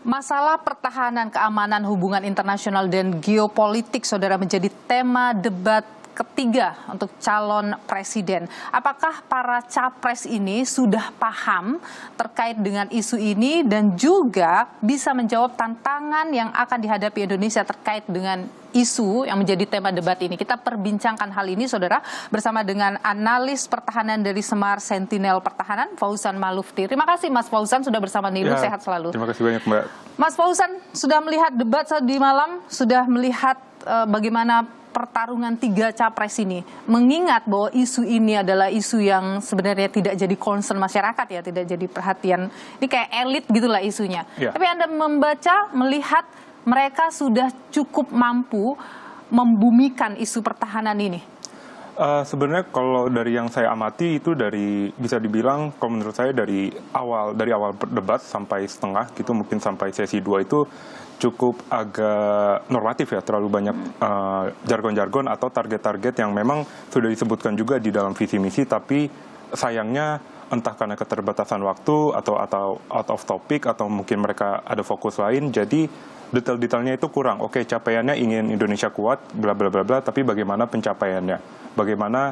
Masalah pertahanan, keamanan, hubungan internasional, dan geopolitik, saudara, menjadi tema debat ketiga untuk calon presiden. Apakah para capres ini sudah paham terkait dengan isu ini dan juga bisa menjawab tantangan yang akan dihadapi Indonesia terkait dengan isu yang menjadi tema debat ini? Kita perbincangkan hal ini, saudara, bersama dengan analis pertahanan dari Semar Sentinel Pertahanan, Fauzan Malufti. Terima kasih, Mas Fauzan, sudah bersama Nilu. Sehat selalu. Terima kasih banyak, Mbak. Mas Fauzan, sudah melihat debat tadi malam, sudah melihat bagaimana pertarungan tiga capres ini, mengingat bahwa isu ini adalah isu yang sebenarnya tidak jadi concern masyarakat, ya, tidak jadi perhatian. Ini kayak elit gitulah isunya. Ya. Tapi Anda membaca, melihat mereka sudah cukup mampu membumikan isu pertahanan ini. Sebenarnya kalau dari yang saya amati itu bisa dibilang kalau menurut saya dari awal debat sampai setengah gitu, mungkin sampai sesi 2 itu cukup agak normatif, ya, terlalu banyak jargon-jargon atau target-target yang memang sudah disebutkan juga di dalam visi misi, tapi sayangnya entah karena keterbatasan waktu atau out of topic atau mungkin mereka ada fokus lain, jadi detail-detailnya itu kurang. Oke, capaiannya ingin Indonesia kuat, bla bla bla bla, tapi bagaimana pencapaiannya, bagaimana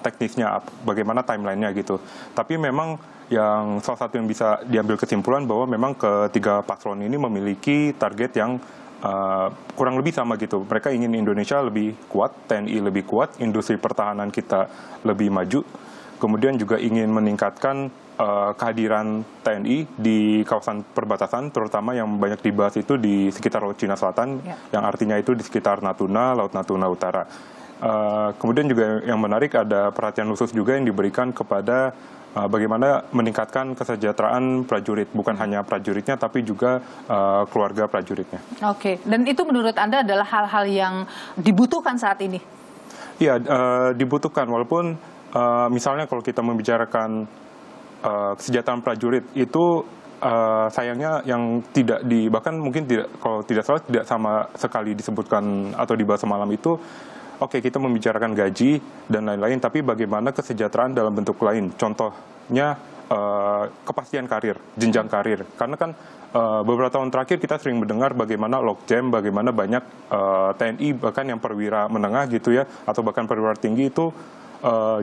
teknisnya, bagaimana timelinenya gitu. Tapi memang yang salah satu yang bisa diambil kesimpulan bahwa memang ketiga paslon ini memiliki target yang kurang lebih sama gitu. Mereka ingin Indonesia lebih kuat, TNI lebih kuat, industri pertahanan kita lebih maju, kemudian juga ingin meningkatkan kehadiran TNI di kawasan perbatasan, terutama yang banyak dibahas itu di sekitar Laut Cina Selatan, yang artinya itu di sekitar Natuna, Laut Natuna Utara. Kemudian juga yang menarik ada perhatian khusus juga yang diberikan kepada bagaimana meningkatkan kesejahteraan prajurit, bukan hanya prajuritnya tapi juga keluarga prajuritnya. Oke, dan itu menurut Anda adalah hal-hal yang dibutuhkan saat ini? Iya, dibutuhkan, walaupun misalnya kalau kita membicarakan kesejahteraan prajurit itu sayangnya yang tidak bahkan mungkin tidak, kalau tidak salah tidak sama sekali disebutkan atau dibahas semalam itu. Oke, kita membicarakan gaji dan lain-lain, tapi bagaimana kesejahteraan dalam bentuk lain, contohnya kepastian karir, jenjang karir, karena kan beberapa tahun terakhir kita sering mendengar bagaimana logjam, bagaimana banyak TNI bahkan yang perwira menengah gitu, ya, atau bahkan perwira tinggi itu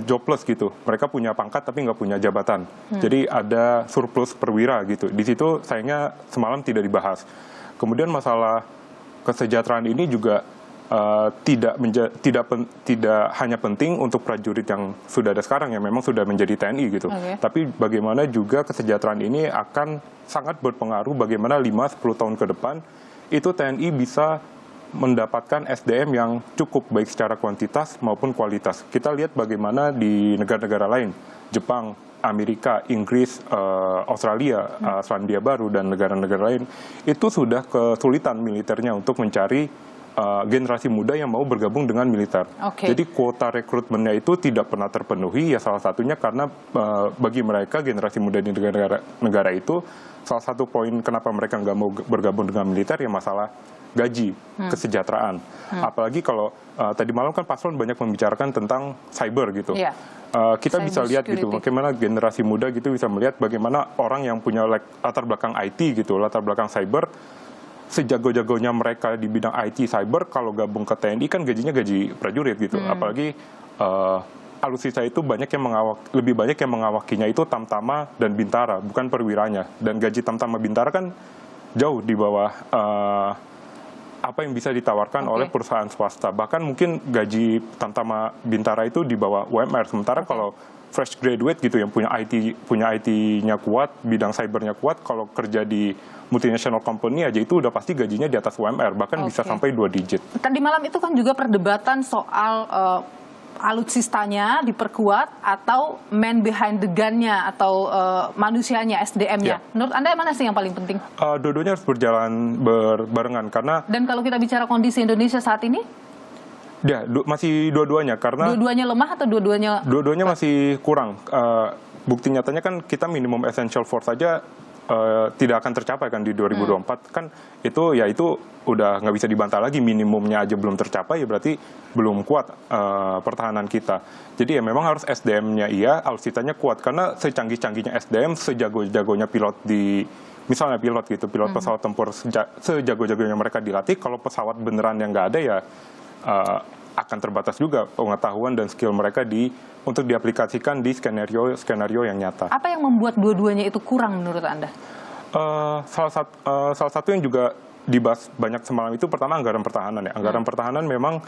jobless gitu, mereka punya pangkat tapi nggak punya jabatan, jadi ada surplus perwira gitu. Di situ sayangnya semalam tidak dibahas. Kemudian masalah kesejahteraan ini juga tidak hanya penting untuk prajurit yang sudah ada sekarang, yang memang sudah menjadi TNI gitu, tapi bagaimana juga kesejahteraan ini akan sangat berpengaruh bagaimana 5-10 tahun ke depan itu TNI bisa mendapatkan SDM yang cukup baik secara kuantitas maupun kualitas. Kita lihat bagaimana di negara-negara lain, Jepang, Amerika, Inggris, Australia, Selandia Baru, dan negara-negara lain, itu sudah kesulitan militernya untuk mencari generasi muda yang mau bergabung dengan militer. Jadi kuota rekrutmennya itu tidak pernah terpenuhi, ya salah satunya karena bagi mereka generasi muda di negara itu, salah satu poin kenapa mereka nggak mau bergabung dengan militer ya masalah gaji, kesejahteraan. Apalagi kalau tadi malam kan paslon banyak membicarakan tentang cyber gitu. Kita bisa lihat gitu, bagaimana generasi muda gitu bisa melihat bagaimana orang yang punya latar belakang IT gitu, latar belakang cyber, sejago-jagonya mereka di bidang IT cyber, kalau gabung ke TNI kan gajinya gaji prajurit gitu. Apalagi alutsista itu lebih banyak yang mengawakinya itu Tamtama dan Bintara, bukan perwiranya. Dan gaji Tamtama Bintara kan jauh di bawah apa yang bisa ditawarkan oleh perusahaan swasta. Bahkan mungkin gaji Tamtama Bintara itu di bawah UMR. Sementara kalau fresh graduate gitu yang punya IT-nya kuat, bidang cybernya kuat, kalau kerja di multinational company aja itu udah pasti gajinya di atas UMR, bahkan bisa sampai 2 digit. Tadi malam itu kan juga perdebatan soal alutsistanya diperkuat atau man behind the gun-nya atau manusianya, SDM-nya. Menurut Anda yang mana sih yang paling penting? Dua-duanya harus berjalan berbarengan karena. Dan kalau kita bicara kondisi Indonesia saat ini? Ya, masih dua-duanya karena. Dua-duanya lemah atau dua-duanya? Dua-duanya masih kurang. Bukti nyatanya kan kita minimum essential force saja tidak akan tercapai kan di 2024 kan itu udah nggak bisa dibantah lagi, minimumnya aja belum tercapai, ya berarti belum kuat pertahanan kita. Jadi ya memang harus SDM-nya alutsistanya kuat, karena secanggih-canggihnya SDM, sejago-jagonya pilot di misalnya pilot gitu, pilot pesawat tempur sejago-jagonya mereka dilatih, kalau pesawat beneran yang nggak ada ya akan terbatas juga pengetahuan dan skill mereka untuk diaplikasikan di skenario yang nyata. Apa yang membuat dua-duanya itu kurang menurut Anda? Salah satu yang juga dibahas banyak semalam itu pertama anggaran pertahanan ya. Anggaran pertahanan memang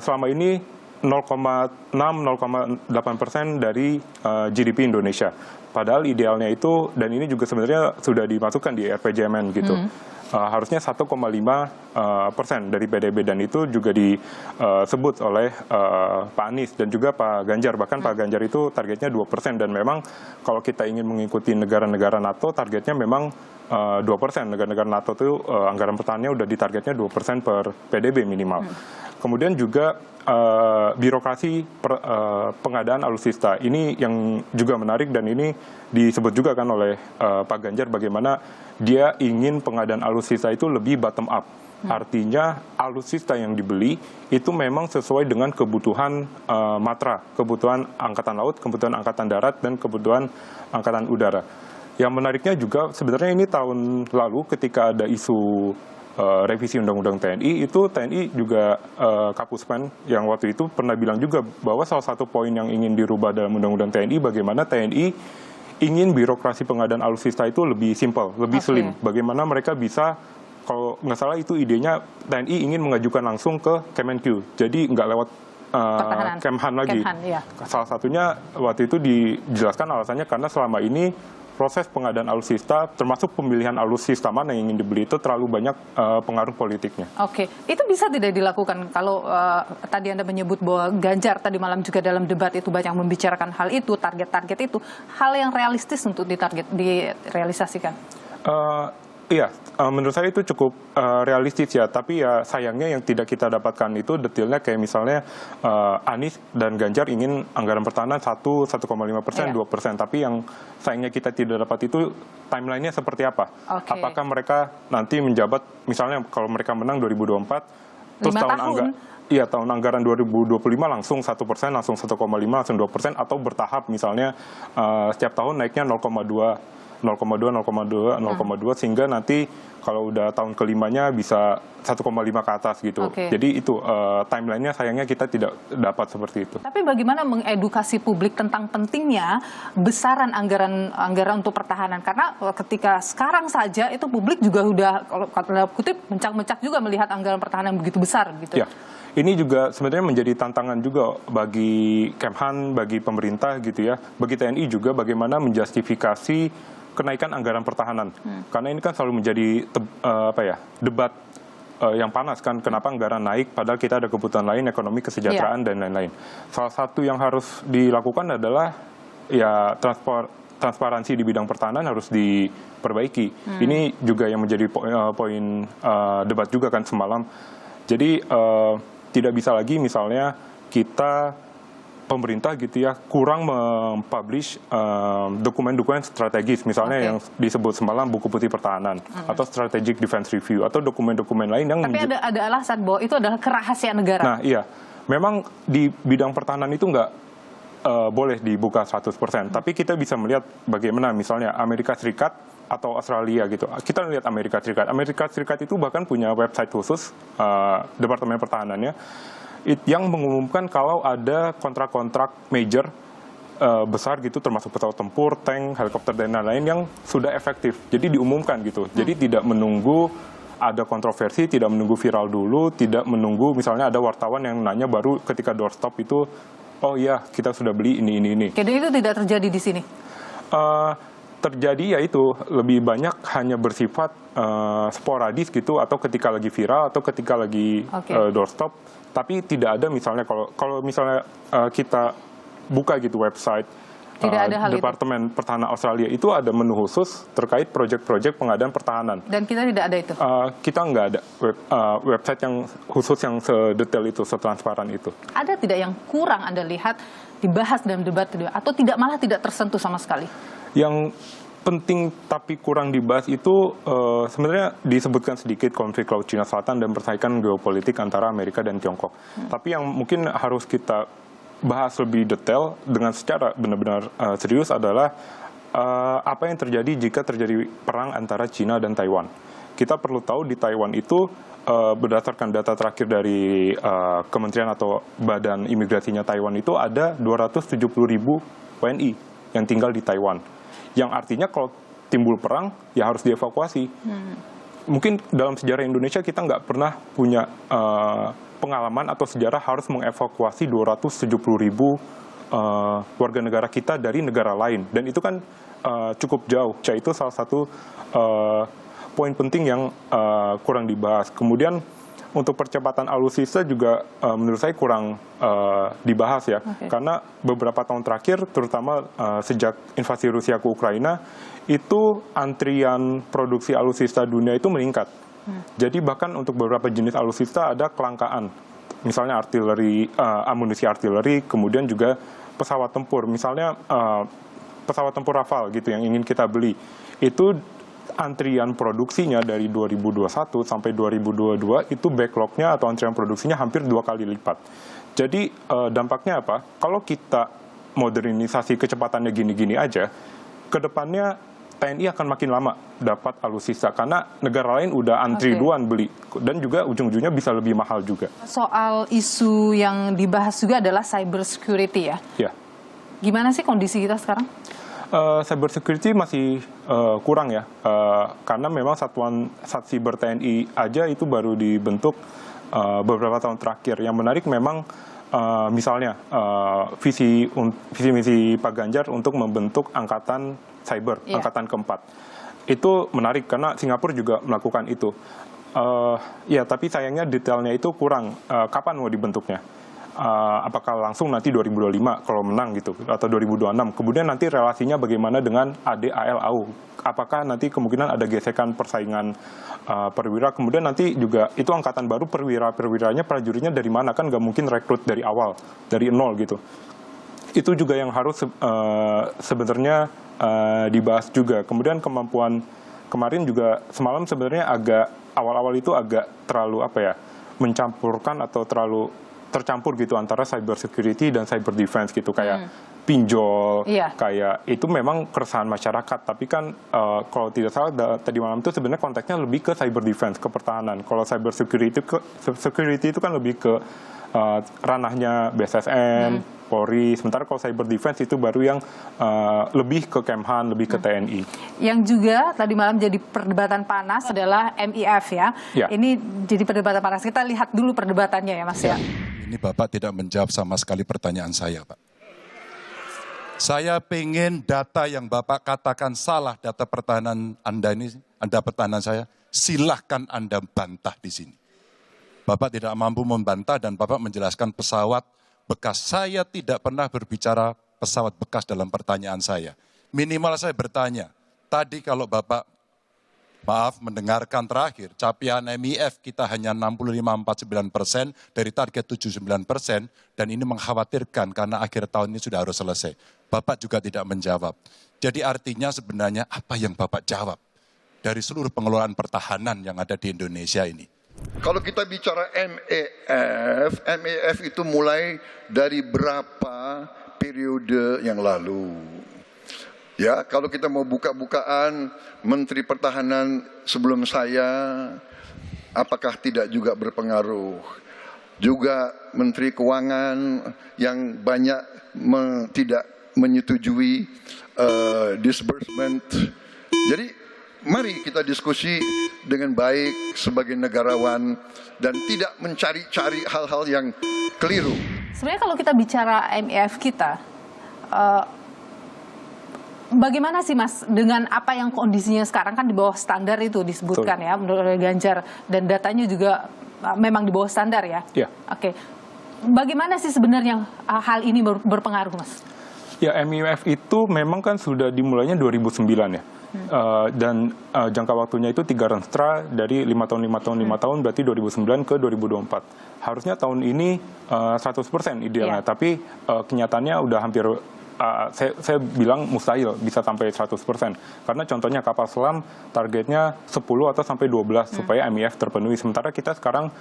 selama ini 0,6-0,8% dari GDP Indonesia. Padahal idealnya itu, dan ini juga sebenarnya sudah dimasukkan di RPJMN gitu. Harusnya 1,5% dari PDB, dan itu juga disebut oleh Pak Anies dan juga Pak Ganjar. Bahkan Pak Ganjar itu targetnya 2%, dan memang kalau kita ingin mengikuti negara-negara NATO, targetnya memang 2%. Negara-negara NATO itu anggaran pertahanannya udah ditargetnya 2% per PDB minimal. Kemudian juga birokrasi pengadaan alutsista. Ini yang juga menarik, dan ini disebut juga kan oleh Pak Ganjar bagaimana dia ingin pengadaan alutsista itu lebih bottom up. Artinya alutsista yang dibeli itu memang sesuai dengan kebutuhan matra, kebutuhan angkatan laut, kebutuhan angkatan darat, dan kebutuhan angkatan udara. Yang menariknya juga sebenarnya ini tahun lalu ketika ada isu revisi Undang-Undang TNI, itu TNI juga Kapuspen yang waktu itu pernah bilang juga bahwa salah satu poin yang ingin dirubah dalam Undang-Undang TNI bagaimana TNI ingin birokrasi pengadaan alutsista itu lebih simpel, lebih slim. Bagaimana mereka bisa, kalau nggak salah itu idenya TNI ingin mengajukan langsung ke Kemenq, jadi nggak lewat Kemhan lagi. Iya. Salah satunya waktu itu dijelaskan alasannya karena selama ini proses pengadaan alutsista, termasuk pemilihan alutsista mana yang ingin dibeli, itu terlalu banyak pengaruh politiknya. Oke, itu bisa tidak dilakukan kalau tadi Anda menyebut bahwa Ganjar tadi malam juga dalam debat itu banyak membicarakan hal itu, target-target itu, hal yang realistis untuk direalisasikan? Iya, menurut saya itu cukup realistis ya, tapi ya sayangnya yang tidak kita dapatkan itu detailnya kayak misalnya Anies dan Ganjar ingin anggaran pertahanan 1,5%, 2%, tapi yang sayangnya kita tidak dapat itu timelinenya seperti apa. Apakah mereka nanti menjabat, misalnya kalau mereka menang 2024, terus tahun anggaran 2025 langsung 1%, langsung 1,5%, langsung 2%, atau bertahap misalnya setiap tahun naiknya 0,2, sehingga nanti kalau udah tahun kelimanya bisa 1,5 ke atas gitu. Jadi itu timelinenya sayangnya kita tidak dapat seperti itu. Tapi bagaimana mengedukasi publik tentang pentingnya besaran anggaran untuk pertahanan? Karena ketika sekarang saja itu publik juga udah, kalau kata kutip, mencak-mencak juga melihat anggaran pertahanan begitu besar gitu. Ya. Ini juga sebenarnya menjadi tantangan juga bagi Kemhan, bagi pemerintah gitu ya, bagi TNI juga bagaimana menjustifikasi kenaikan anggaran pertahanan. Karena ini kan selalu menjadi debat yang panas kan, kenapa anggaran naik padahal kita ada kebutuhan lain, ekonomi, kesejahteraan, dan lain-lain. Salah satu yang harus dilakukan adalah ya transparansi di bidang pertahanan harus diperbaiki. Ini juga yang menjadi poin debat juga kan semalam. Jadi tidak bisa lagi misalnya kita pemerintah gitu ya kurang mempublish dokumen-dokumen strategis, misalnya yang disebut semalam buku putih pertahanan atau strategic defense review atau dokumen-dokumen lain yang tapi ada alasan bahwa itu adalah kerahasiaan negara. Nah iya, memang di bidang pertahanan itu nggak boleh dibuka 100%, tapi kita bisa melihat bagaimana misalnya Amerika Serikat atau Australia gitu. Kita lihat Amerika Serikat itu bahkan punya website khusus Departemen Pertahanannya yang mengumumkan kalau ada kontrak-kontrak major besar gitu, termasuk pesawat tempur, tank, helikopter, dan lain-lain yang sudah efektif. Jadi diumumkan gitu. Jadi tidak menunggu ada kontroversi, tidak menunggu viral dulu, tidak menunggu misalnya ada wartawan yang nanya baru ketika doorstop itu, oh iya kita sudah beli ini. Jadi itu tidak terjadi di sini? Terjadi yaitu lebih banyak hanya bersifat sporadis gitu, atau ketika lagi viral atau ketika lagi doorstop, tapi tidak ada misalnya kalau misalnya kita buka gitu website Departemen Pertahanan Australia itu ada menu khusus terkait proyek-proyek pengadaan pertahanan. Dan kita tidak ada itu? Kita nggak ada website yang khusus yang sedetail itu, setransparan itu. Ada tidak yang kurang Anda lihat dibahas dalam debat itu, atau malah tidak tersentuh sama sekali? Yang penting tapi kurang dibahas itu sebenarnya disebutkan sedikit konflik Laut Cina Selatan dan persaingan geopolitik antara Amerika dan Tiongkok. Tapi yang mungkin harus kita bahas lebih detail dengan secara benar-benar serius adalah apa yang terjadi jika terjadi perang antara China dan Taiwan. Kita perlu tahu di Taiwan itu berdasarkan data terakhir dari Kementerian atau Badan Imigrasinya Taiwan itu ada 270.000 WNI yang tinggal di Taiwan. Yang artinya kalau timbul perang ya harus dievakuasi. Mungkin dalam sejarah Indonesia kita nggak pernah punya pengalaman atau sejarah harus mengevakuasi 270.000 warga negara kita dari negara lain, dan itu kan cukup jauh. Itu salah satu poin penting yang kurang dibahas. Kemudian untuk percepatan alutsista juga menurut saya kurang dibahas ya, karena beberapa tahun terakhir, terutama sejak invasi Rusia ke Ukraina, itu antrian produksi alutsista dunia itu meningkat. Jadi bahkan untuk beberapa jenis alutsista ada kelangkaan, misalnya artileri, amunisi artileri, kemudian juga pesawat tempur, misalnya pesawat tempur Rafale gitu yang ingin kita beli, itu antrian produksinya dari 2021 sampai 2022 itu backlognya atau antrian produksinya hampir 2 kali lipat. Jadi dampaknya apa? Kalau kita modernisasi kecepatannya gini-gini aja, kedepannya TNI akan makin lama dapat alutsista karena negara lain udah antri duluan beli, dan juga ujung-ujungnya bisa lebih mahal juga. Soal isu yang dibahas juga adalah cyber security ya. Ya. Gimana sih kondisi kita sekarang? Cyber security masih kurang ya, karena memang satuan Satsiber TNI aja itu baru dibentuk beberapa tahun terakhir. Yang menarik memang misalnya visi misi Pak Ganjar untuk membentuk angkatan cyber, angkatan keempat. Itu menarik karena Singapura juga melakukan itu. Ya, tapi sayangnya detailnya itu kurang. Kapan mau dibentuknya? Apakah langsung nanti 2025 kalau menang gitu, atau 2026? Kemudian nanti relasinya bagaimana dengan AD/AL/AU? Apakah nanti kemungkinan ada gesekan persaingan perwira? Kemudian nanti juga itu angkatan baru, perwiranya prajuritnya dari mana? Kan nggak mungkin rekrut dari awal, dari nol gitu. Itu juga yang harus sebenarnya dibahas juga. Kemudian kemampuan kemarin juga semalam sebenarnya agak awal-awal itu agak terlalu mencampurkan atau terlalu tercampur gitu antara cyber security dan cyber defense gitu, kayak pinjol, kayak itu memang keresahan masyarakat. Tapi kan kalau tidak salah tadi malam itu sebenarnya konteksnya lebih ke cyber defense, ke pertahanan. Kalau cyber security itu kan lebih ke ranahnya BSSN, Polri. Sementara kalau cyber defense itu baru yang lebih ke Kemhan, lebih ke TNI. Yang juga tadi malam jadi perdebatan panas adalah MIF ya. Ini jadi perdebatan panas. Kita lihat dulu perdebatannya ya Mas ya. Ini Bapak tidak menjawab sama sekali pertanyaan saya, Pak. Saya pengen data yang Bapak katakan salah, data pertahanan Anda ini, Anda pertahanan saya, silahkan Anda bantah di sini. Bapak tidak mampu membantah dan Bapak menjelaskan pesawat bekas. Saya tidak pernah berbicara pesawat bekas dalam pertanyaan saya. Minimal saya bertanya, tadi kalau Bapak, maaf, mendengarkan terakhir, capaian MIF kita hanya 65-49% dari target 79%, dan ini mengkhawatirkan karena akhir tahun ini sudah harus selesai. Bapak juga tidak menjawab. Jadi artinya sebenarnya apa yang Bapak jawab dari seluruh pengelolaan pertahanan yang ada di Indonesia ini? Kalau kita bicara MEF itu mulai dari berapa periode yang lalu. Ya, kalau kita mau buka-bukaan, Menteri Pertahanan sebelum saya, apakah tidak juga berpengaruh? Juga Menteri Keuangan yang banyak tidak menyetujui disbursement. Jadi, mari kita diskusi dengan baik sebagai negarawan dan tidak mencari-cari hal-hal yang keliru. Sebenarnya kalau kita bicara MEF kita, bagaimana sih Mas dengan apa yang kondisinya sekarang, kan di bawah standar itu disebutkan ya menurut Ganjar, dan datanya juga memang di bawah standar ya? Iya. Oke. Bagaimana sih sebenarnya hal ini berpengaruh Mas? Ya, MEF itu memang kan sudah dimulainya 2009 ya. Dan jangka waktunya itu 3 renstra dari 5 tahun, berarti 2009 ke 2024. Harusnya tahun ini 100% idealnya, tapi kenyataannya udah hampir saya bilang mustahil bisa sampai 100%. Karena contohnya kapal selam targetnya 10 atau sampai 12 supaya MIF terpenuhi. Sementara kita sekarang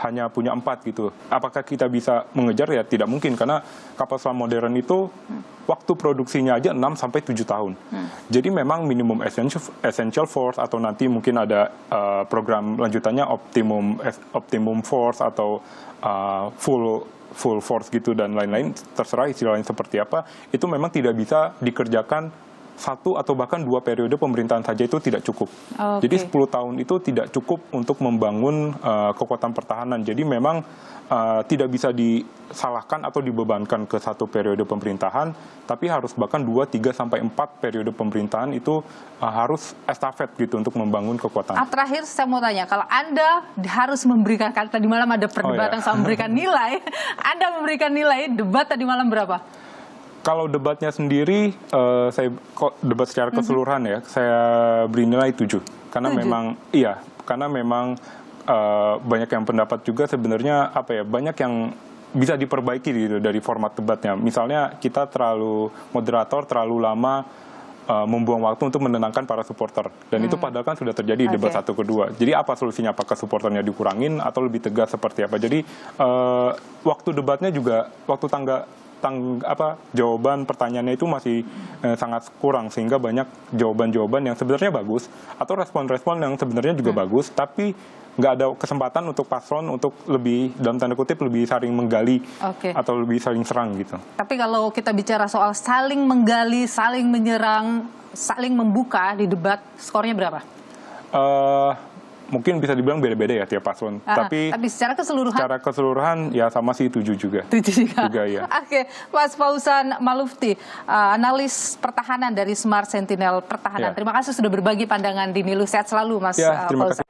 hanya punya 4 gitu. Apakah kita bisa mengejar? Ya tidak mungkin, karena kapal selam modern itu waktu produksinya aja 6 sampai 7 tahun. Jadi memang minimum essential force atau nanti mungkin ada program lanjutannya optimum force atau full force gitu dan lain-lain, terserah istilahnya seperti apa, itu memang tidak bisa dikerjakan 1 atau bahkan 2 periode pemerintahan saja, itu tidak cukup. Jadi 10 tahun itu tidak cukup untuk membangun kekuatan pertahanan. Jadi memang tidak bisa disalahkan atau dibebankan ke 1 periode pemerintahan, tapi harus bahkan 2, 3, sampai 4 periode pemerintahan itu harus estafet gitu untuk membangun kekuatan. Terakhir saya mau tanya, kalau Anda harus memberikan, tadi malam ada perdebatan soal memberikan nilai, Anda memberikan nilai debat tadi malam berapa? Kalau debatnya sendiri, saya debat secara keseluruhan ya, saya beri nilai 7. Karena 7? memang, iya, karena memang banyak yang pendapat juga sebenarnya banyak yang bisa diperbaiki gitu dari format debatnya. Misalnya kita moderator terlalu lama membuang waktu untuk menenangkan para supporter, dan itu padahal kan sudah terjadi debat 1 kedua. Jadi apa solusinya? Apakah supporternya dikurangin atau lebih tegas seperti apa? Jadi waktu debatnya juga jawaban pertanyaannya itu masih sangat kurang, sehingga banyak jawaban-jawaban yang sebenarnya bagus atau respon-respon yang sebenarnya juga bagus, tapi nggak ada kesempatan untuk paslon untuk lebih, dalam tanda kutip, lebih saling menggali atau lebih saling serang gitu. Tapi kalau kita bicara soal saling menggali, saling menyerang, saling membuka di debat, skornya berapa? Mungkin bisa dibilang beda-beda ya tiap paslon. Tapi secara keseluruhan ya sama sih 7 juga. 7 juga. Ya. Oke, Mas Fauzan Malufti, analis pertahanan dari Smart Sentinel Pertahanan. Ya. Terima kasih sudah berbagi pandangan di Nilu. Sehat selalu, Mas Ya, terima kasih.